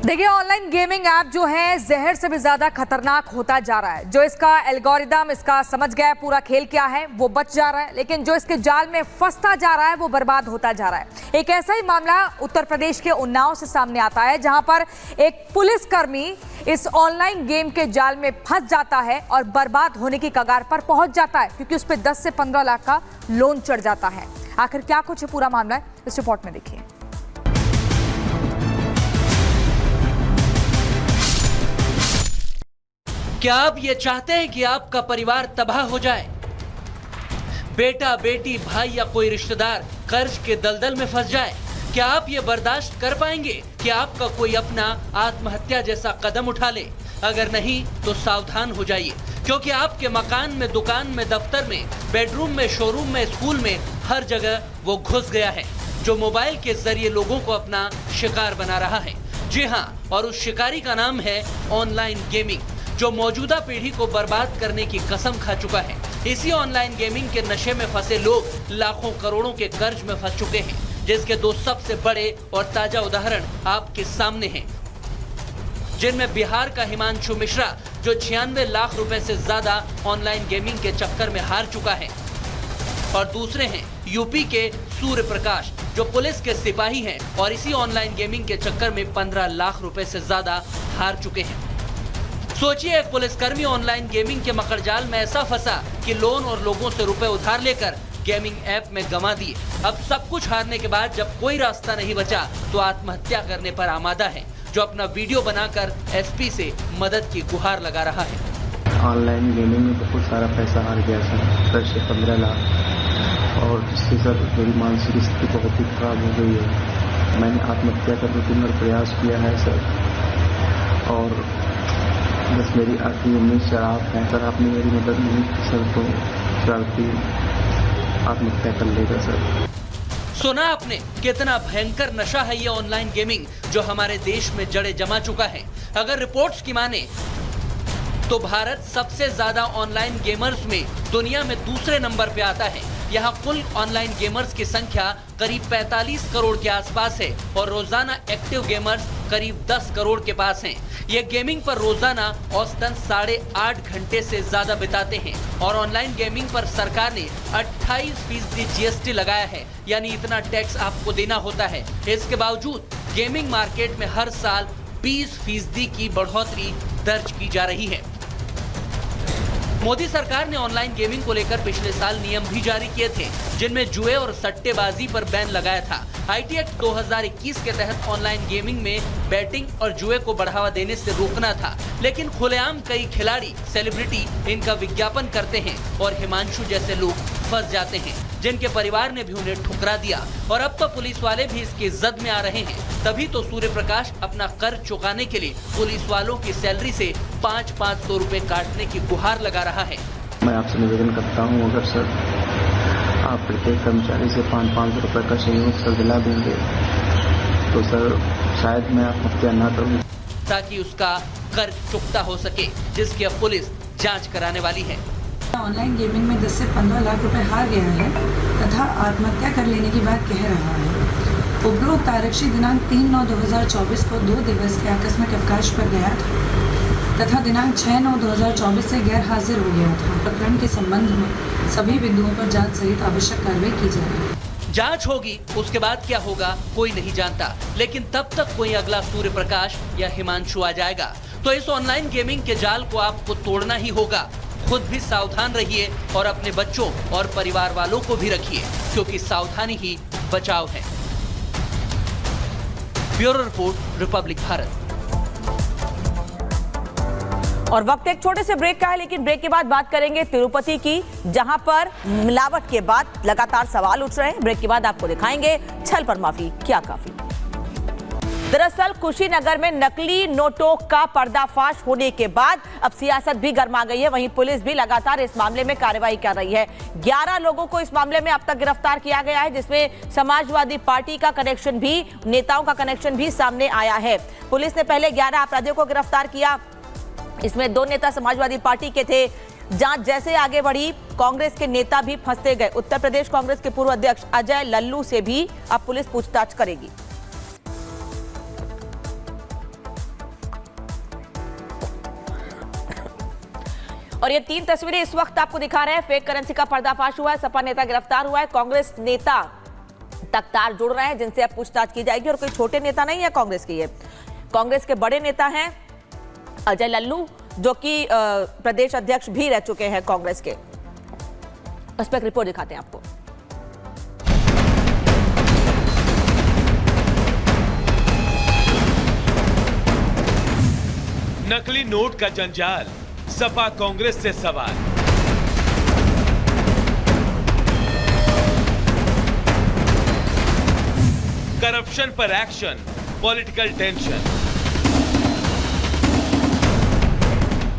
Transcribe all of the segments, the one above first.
देखिए, online gaming app जो है जहर से भी ज्यादा खतरनाक होता जा रहा है। जो इसका एल्गोरिदम इसका समझ गया है पूरा खेल क्या है, वो बच जा रहा है, लेकिन जो इसके जाल में फंसता जा रहा है वो बर्बाद होता जा रहा है। एक ऐसा ही मामला उत्तर प्रदेश के उन्नाव से सामने आता है, जहां पर एक पुलिसकर्मी इस ऑनलाइन गेम के जाल में फंस जाता है और बर्बाद होने की कगार पर पहुंच जाता है, क्योंकि उस पर 10 से 15 लाख का लोन चढ़ जाता है। आखिर क्या कुछ पूरा मामला है, इस रिपोर्ट में देखिए। क्या आप ये चाहते हैं कि आपका परिवार तबाह हो जाए? बेटा, बेटी, भाई या कोई रिश्तेदार कर्ज के दलदल में फंस जाए? क्या आप ये बर्दाश्त कर पाएंगे कि आपका कोई अपना आत्महत्या जैसा कदम उठा ले? अगर नहीं तो सावधान हो जाइए, क्योंकि आपके मकान में, दुकान में, दफ्तर में, बेडरूम में, शोरूम में, स्कूल में, हर जगह वो घुस गया है, जो मोबाइल के जरिए लोगों को अपना शिकार बना रहा है। जी हाँ, और उस शिकारी का नाम है ऑनलाइन गेमिंग, जो मौजूदा पीढ़ी को बर्बाद करने की कसम खा चुका है। इसी ऑनलाइन गेमिंग के नशे में फंसे लोग लाखों करोड़ों के कर्ज में फंस चुके हैं, जिसके दो सबसे बड़े और ताजा उदाहरण आपके सामने हैं, जिनमें बिहार का हिमांशु मिश्रा, जो 96 लाख रुपए से ज्यादा ऑनलाइन गेमिंग के चक्कर में हार चुका है, और दूसरे हैं यूपी के सूर्य प्रकाश, जो पुलिस के सिपाही हैं और इसी ऑनलाइन गेमिंग के चक्कर में 15 लाख रुपए से ज्यादा हार चुके हैं। सोचिए, एक पुलिसकर्मी ऑनलाइन गेमिंग के मकड़जाल में ऐसा फंसा कि लोन और लोगों से रुपए उधार लेकर गेमिंग ऐप में गंवा दिए। अब सब कुछ हारने के बाद जब कोई रास्ता नहीं बचा तो आत्महत्या करने पर आमादा है, जो अपना वीडियो बनाकर एसपी से मदद की गुहार लगा रहा है। ऑनलाइन गेमिंग में बहुत सारा पैसा हार गया सर, 10 से 15 लाख, और जिससे सर मेरी मानसिक स्थिति बहुत ही खराब हो गई है। मैंने आत्महत्या करने की प्रयास किया है सर, और बस मेरी आखिरी उम्मीद से आप हैं सर। आपने मेरी मदद नहीं की सर, तो शरारती आत्महत्या कर लेगा सर। सुना आपने, कितना भयंकर नशा है ये ऑनलाइन गेमिंग, जो हमारे देश में जड़ें जमा चुका है। अगर रिपोर्ट्स की माने तो भारत सबसे ज्यादा ऑनलाइन गेमर्स में दुनिया में दूसरे नंबर पे आता है। यहाँ कुल ऑनलाइन गेमर्स की संख्या करीब 45 करोड़ के आसपास है, और रोजाना एक्टिव गेमर्स करीब 10 करोड़ के पास हैं। ये गेमिंग पर रोजाना औसतन 8.5 घंटे से ज्यादा बिताते हैं, और ऑनलाइन गेमिंग पर सरकार ने 28% जीएसटी लगाया है, यानी इतना टैक्स आपको देना होता है। इसके बावजूद गेमिंग मार्केट में हर साल 20% की बढ़ोतरी दर्ज की जा रही है। मोदी सरकार ने ऑनलाइन गेमिंग को लेकर पिछले साल नियम भी जारी किए थे, जिनमें जुए और सट्टेबाजी पर बैन लगाया था। आईटी एक्ट 2021 के तहत ऑनलाइन गेमिंग में बैटिंग और जुए को बढ़ावा देने से रोकना था, लेकिन खुलेआम कई खिलाड़ी, सेलिब्रिटी इनका विज्ञापन करते हैं, और हिमांशु जैसे लोग फंस जाते हैं, जिनके परिवार ने भी उन्हें ठुकरा दिया, और अब तो पुलिस वाले भी इसकी जद में आ रहे हैं। तभी तो सूर्य प्रकाश अपना कर्ज चुकाने के लिए पुलिस वालों की सैलरी से 500 रुपए काटने की गुहार लगा रहा है। मैं आपसे निवेदन करता हूँ, अगर सर आप प्रत्येक कर्मचारी से 500 रुपए का सहयोग सर दिला देंगे तो सर शायद मैं आत्महत्या न करूँ, ताकि उसका कर्ज चुकता हो सके, जिसकी अब पुलिस जांच कराने वाली है। ऑनलाइन गेमिंग में 10 से 15 लाख रुपए हार गया है तथा आत्महत्या कर लेने की बात कह रहा है। उपरोक्त आरक्षी दिनांक 3/9/2024 को 2 दिवस के आकस्मिक अवकाश पर गया था तथा दिनांक 6/9/2024 से गैर हाजिर हो गया था। प्रकरण के संबंध में सभी बिंदुओं पर जांच सहित आवश्यक कार्रवाई की जाएगी। जांच होगी, उसके बाद क्या होगा कोई नहीं जानता, लेकिन तब तक कोई अगला सूर्य प्रकाश या हिमांशु आ जाएगा। तो इस ऑनलाइन गेमिंग के जाल को आपको तोड़ना ही होगा। खुद भी सावधान रहिए और अपने बच्चों और परिवार वालों को भी रखिए, क्योंकि सावधानी ही बचाव है। Bureau report, Republic Bharat. और वक्त एक छोटे से ब्रेक का है, लेकिन ब्रेक के बाद बात करेंगे तिरुपति की, जहां पर मिलावट के बाद लगातार सवाल उठ रहे हैं। ब्रेक के बाद आपको दिखाएंगे छल पर माफी क्या काफी। दरअसल कुशीनगर में नकली नोटों का पर्दाफाश होने के बाद अब सियासत भी गर्मा गई है। वहीं पुलिस भी लगातार इस मामले में कार्रवाई कर रही है। 11 लोगों को इस मामले में अब तक गिरफ्तार किया गया है, जिसमें समाजवादी पार्टी का कनेक्शन भी, नेताओं का कनेक्शन भी सामने आया है। पुलिस ने पहले 11 अपराधियों को गिरफ्तार किया, इसमें 2 नेता समाजवादी पार्टी के थे। जांच जैसे आगे बढ़ी, कांग्रेस के नेता भी फंसते गए। उत्तर प्रदेश कांग्रेस के पूर्व अध्यक्ष अजय लल्लू से भी अब पुलिस पूछताछ करेगी। और ये 3 तस्वीरें इस वक्त आपको दिखा रहे हैं। फेक करेंसी का पर्दाफाश हुआ है, सपा नेता गिरफ्तार हुआ है, कांग्रेस नेता तक तार जुड़ रहे हैं जिनसे अब पूछताछ की जाएगी। और कोई छोटे नेता नहीं है कांग्रेस के, ये कांग्रेस के बड़े नेता हैं अजय लल्लू, जो कि प्रदेश अध्यक्ष भी रह चुके हैं कांग्रेस के। उस पर एक रिपोर्ट दिखाते हैं आपको। नकली नोट का जंजाल, सपा कांग्रेस से सवाल। करप्शन पर एक्शन, पॉलिटिकल टेंशन।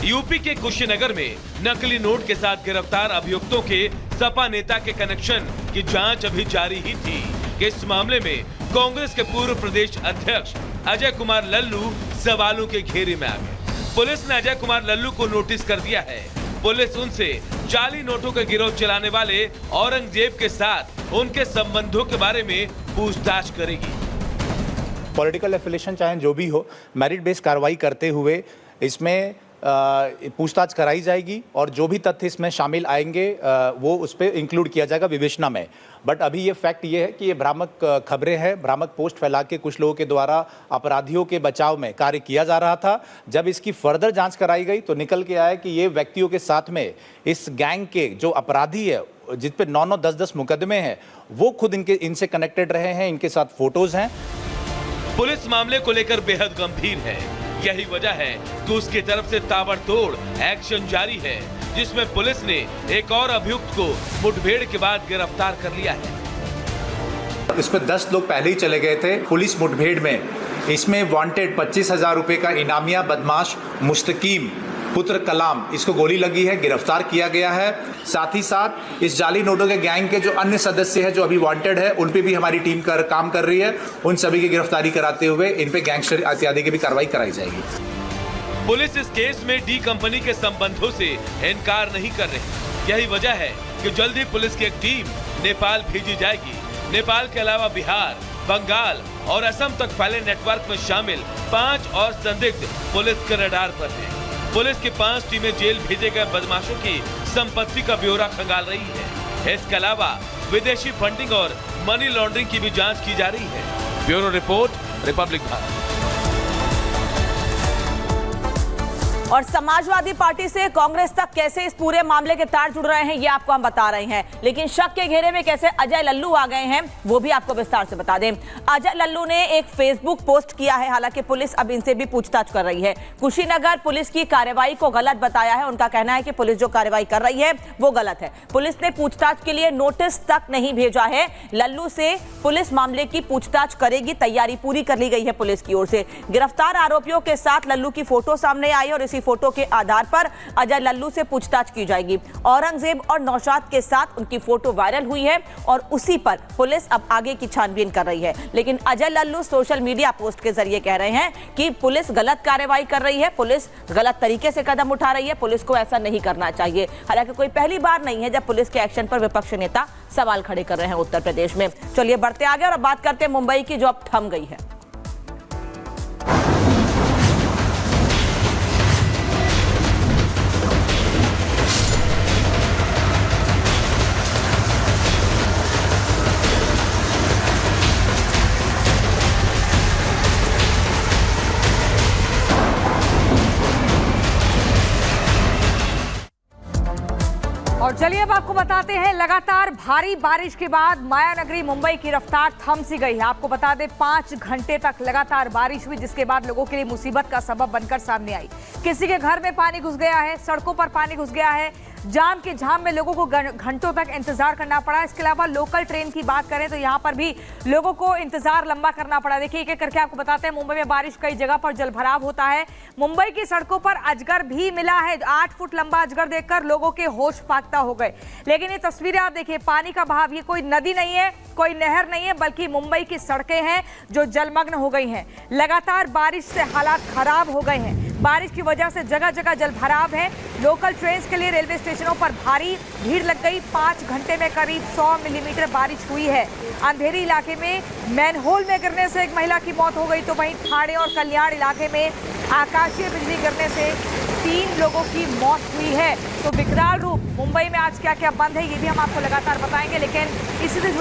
यूपी के कुशीनगर में नकली नोट के साथ गिरफ्तार अभियुक्तों के सपा नेता के कनेक्शन की जांच अभी जारी ही थी कि इस मामले में कांग्रेस के पूर्व प्रदेश अध्यक्ष अजय कुमार लल्लू सवालों के घेरे में आ गए। पुलिस ने अजय कुमार लल्लू को नोटिस कर दिया है। पुलिस उनसे जाली नोटों का गिरोह चलाने वाले औरंगजेब के साथ उनके संबंधों के बारे में पूछताछ करेगी। पॉलिटिकल एफिलिएशन चाहे जो भी हो, मेरिट बेस्ड कार्रवाई करते हुए इसमें पूछताछ कराई जाएगी और जो भी तथ्य इसमें शामिल आएंगे वो उस पर इंक्लूड किया जाएगा विवेचना में। बट अभी ये फैक्ट ये है कि ये भ्रामक खबरें हैं, भ्रामक पोस्ट फैला के कुछ लोगों के द्वारा अपराधियों के बचाव में कार्य किया जा रहा था। जब इसकी फर्दर जांच कराई गई तो निकल के आया कि ये व्यक्तियों के साथ में इस गैंग के जो अपराधी है, जिस पे 9-9, 10-10 मुकदमे हैं, वो खुद इनसे कनेक्टेड रहे हैं, इनके साथ फोटोज हैं। पुलिस मामले को लेकर बेहद गंभीर है। यही वजह है कि उसकी तरफ से ताबड़तोड़ एक्शन जारी है, जिसमें पुलिस ने एक और अभियुक्त को मुठभेड़ के बाद गिरफ्तार कर लिया है। इस पर 10 लोग पहले ही चले गए थे पुलिस मुठभेड़ में। इसमें वांटेड 25,000 रुपए का इनामिया बदमाश मुस्तकीम पुत्र कलाम, इसको गोली लगी है, गिरफ्तार किया गया है। साथ ही साथ इस जाली नोटों के गैंग के जो अन्य सदस्य हैं जो अभी वांटेड है, उन पे भी हमारी टीम काम कर रही है। उन सभी की गिरफ्तारी कराते हुए इन पे गैंगस्टर इत्यादि की भी कार्रवाई कराई जाएगी। पुलिस इस केस में डी कंपनी के संबंधों से इनकार नहीं कर रही। यही वजह है कि जल्द ही पुलिस की एक टीम नेपाल भेजी जाएगी। नेपाल के अलावा बिहार, बंगाल और असम तक फैले नेटवर्क में शामिल 5 और संदिग्ध पुलिस के रडार पर हैं। पुलिस की 5 टीमें जेल भेजे गए बदमाशों की संपत्ति का ब्यौरा खंगाल रही है। इसके अलावा विदेशी फंडिंग और मनी लॉन्ड्रिंग की भी जांच की जा रही है। Bureau report, Republic Bharat. और समाजवादी पार्टी से कांग्रेस तक कैसे इस पूरे मामले के तार जुड़ रहे हैं ये आपको हम बता रहे हैं, लेकिन शक के घेरे में कैसे अजय लल्लू आ गए हैं वो भी आपको विस्तार से बता दें। अजय लल्लू ने एक फेसबुक पोस्ट किया है, हालांकि पुलिस अब इनसे भी पूछताछ कर रही है। कुशीनगर पुलिस की कार्रवाई को गलत बताया है। उनका कहना है कि पुलिस जो कार्रवाई कर रही है वो गलत है। पुलिस ने पूछताछ के लिए नोटिस तक नहीं भेजा है। लल्लू से पुलिस मामले की पूछताछ करेगी, तैयारी पूरी कर ली गई है पुलिस की ओर से। गिरफ्तार आरोपियों के साथ लल्लू की फोटो सामने आई और इसी फोटो के आधार पर अजय लल्लू से पूछताछ की जाएगी। औरंगजेब और नौशाद के साथ उनकी फोटो वायरल हुई है और उसी पर पुलिस अब आगे की छानबीन कर रही है। लेकिन Ajay Lallu social media post के जरिए कह रहे हैं कि पुलिस गलत कार्रवाई कर रही है, पुलिस गलत तरीके से कदम उठा रही है, पुलिस को ऐसा नहीं करना चाहिए। हालांकि कोई पहली बार नहीं है जब पुलिस के एक्शन पर विपक्ष नेता सवाल खड़े कर रहे हैं उत्तर प्रदेश में। चलिए बढ़ते आगे और अब बात करते हैं मुंबई की, जो अब थम गई है। और चलिए अब आपको बताते हैं, लगातार भारी बारिश के बाद मायानगरी मुंबई की रफ्तार थम सी गई है। आपको बता दें 5 घंटे तक लगातार बारिश हुई, जिसके बाद लोगों के लिए मुसीबत का सबब बनकर सामने आई। किसी के घर में पानी घुस गया है, सड़कों पर पानी घुस गया है, जाम के झाम में लोगों को घंटों तक इंतजार करना पड़ा। इसके अलावा लोकल ट्रेन की बात करें तो यहाँ पर भी लोगों को इंतजार लंबा करना पड़ा। देखिए एक एक करके आपको बताते हैं, मुंबई में बारिश कई जगह पर जलभराव होता है। मुंबई की सड़कों पर अजगर भी मिला है। 8 फुट लंबा अजगर देखकर लोगों के होश फाख्ता हो गए। लेकिन ये तस्वीरें आप देखिए, पानी का बहाव, ये कोई नदी नहीं है, कोई नहर नहीं है, बल्कि मुंबई की सड़कें हैं जो जलमग्न हो गई हैं। लगातार बारिश से हालात खराब हो गए हैं। बारिश की वजह से जगह जगह जलभराव है। लोकल ट्रेन के लिए रेलवे स्टेशनों पर भारी भीड़ लग गई। 5 घंटे में करीब 100 मिलीमीटर बारिश हुई है। अंधेरी इलाके में मैनहोल में गिरने से एक महिला की मौत हो गई, तो वहीं ठाणे और कल्याण इलाके में आकाशीय बिजली गिरने से 3 लोगों की मौत हुई है। तो विकराल रूप मुंबई में आज क्या क्या बंद है ये भी हम आपको लगातार बताएंगे, लेकिन इसी से